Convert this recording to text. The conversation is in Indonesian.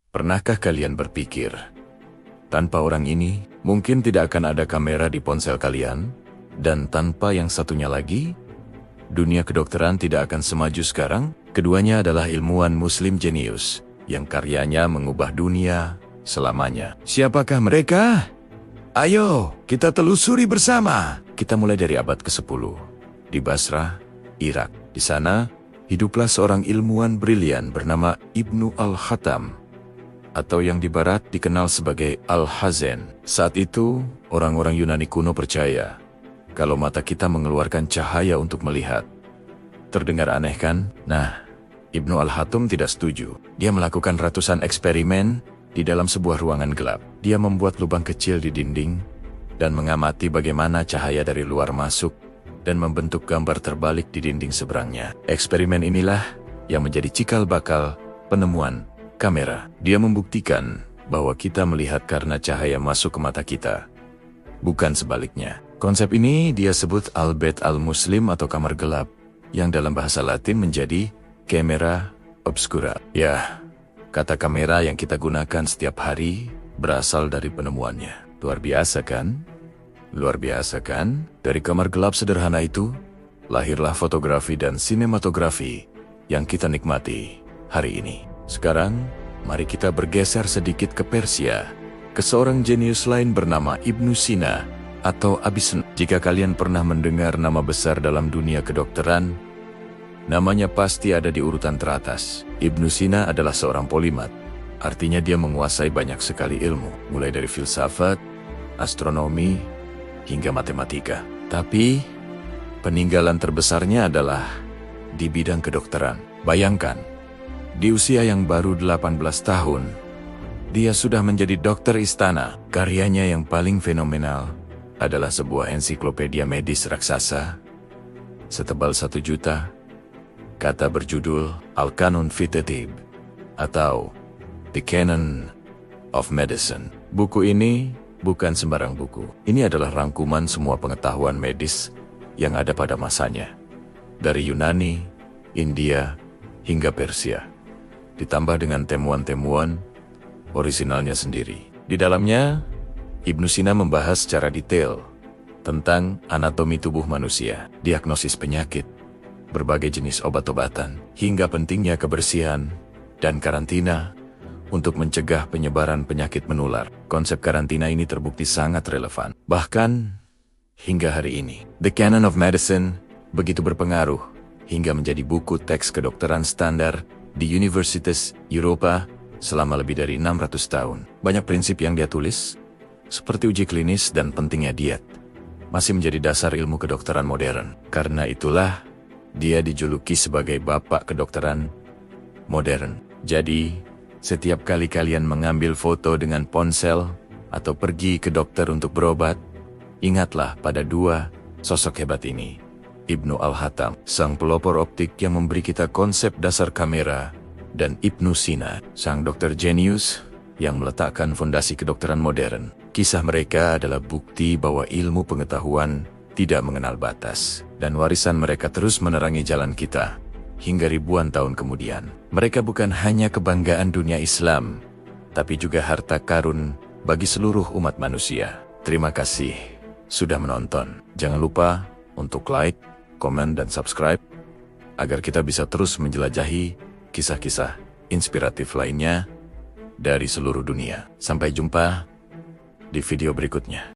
Pernahkah kalian berpikir, tanpa orang ini, mungkin tidak akan ada kamera di ponsel kalian? Dan tanpa yang satunya lagi, dunia kedokteran tidak akan semaju sekarang? Keduanya adalah ilmuwan Muslim jenius, yang karyanya mengubah dunia selamanya. Siapakah mereka? Ayo, kita telusuri bersama. Kita mulai dari abad ke-10, di Basrah, Irak. Di sana, hiduplah seorang ilmuwan brilian bernama Ibnu Al-Hatham, atau yang di barat dikenal sebagai Al-Hazen. Saat itu, orang-orang Yunani kuno percaya kalau mata kita mengeluarkan cahaya untuk melihat. Terdengar aneh kan? Nah, Ibnu Al-Hatham tidak setuju. Dia melakukan ratusan eksperimen di dalam sebuah ruangan gelap. Dia membuat lubang kecil di dinding dan mengamati bagaimana cahaya dari luar masuk dan membentuk gambar terbalik di dinding seberangnya. Eksperimen inilah yang menjadi cikal bakal penemuan kamera. Dia membuktikan bahwa kita melihat karena cahaya masuk ke mata kita, bukan sebaliknya. Konsep ini dia sebut al-bait al-muslim atau kamar gelap, yang dalam bahasa Latin menjadi camera obscura. Ya, kata kamera yang kita gunakan setiap hari berasal dari penemuannya. Luar biasa kan? Luar biasa kan? Dari kamar gelap sederhana itu, lahirlah fotografi dan sinematografi yang kita nikmati hari ini. Sekarang, mari kita bergeser sedikit ke Persia, ke seorang jenius lain bernama Ibnu Sina atau Avicenna. Jika kalian pernah mendengar nama besar dalam dunia kedokteran, namanya pasti ada di urutan teratas. Ibnu Sina adalah seorang polimat, artinya dia menguasai banyak sekali ilmu, mulai dari filsafat, astronomi, hingga matematika. Tapi, peninggalan terbesarnya adalah di bidang kedokteran. Bayangkan, di usia yang baru 18 tahun, dia sudah menjadi dokter istana. Karyanya yang paling fenomenal adalah sebuah ensiklopedia medis raksasa, setebal 1 juta, kata berjudul Al-Qanun fi Tib, atau The Canon of Medicine. Buku ini bukan sembarang buku. Ini adalah rangkuman semua pengetahuan medis yang ada pada masanya, dari Yunani, India, hingga Persia, ditambah dengan temuan-temuan orisinalnya sendiri. Di dalamnya, Ibnu Sina membahas secara detail tentang anatomi tubuh manusia, diagnosis penyakit, berbagai jenis obat-obatan, hingga pentingnya kebersihan dan karantina untuk mencegah penyebaran penyakit menular. Konsep karantina ini terbukti sangat relevan, bahkan hingga hari ini. The Canon of Medicine begitu berpengaruh hingga menjadi buku teks kedokteran standar di Universitas Eropa selama lebih dari 600 tahun. Banyak prinsip yang dia tulis, seperti uji klinis dan pentingnya diet, masih menjadi dasar ilmu kedokteran modern. Karena itulah, dia dijuluki sebagai bapak kedokteran modern. Jadi, setiap kali kalian mengambil foto dengan ponsel atau pergi ke dokter untuk berobat, ingatlah pada dua sosok hebat ini. Ibnu Al-Hatham, sang pelopor optik yang memberi kita konsep dasar kamera, dan Ibnu Sina, sang dokter jenius yang meletakkan fondasi kedokteran modern. Kisah mereka adalah bukti bahwa ilmu pengetahuan tidak mengenal batas, dan warisan mereka terus menerangi jalan kita hingga ribuan tahun kemudian. Mereka bukan hanya kebanggaan dunia Islam, tapi juga harta karun bagi seluruh umat manusia. Terima kasih sudah menonton. Jangan lupa untuk like, komen, dan subscribe, agar kita bisa terus menjelajahi kisah-kisah inspiratif lainnya dari seluruh dunia. Sampai jumpa di video berikutnya.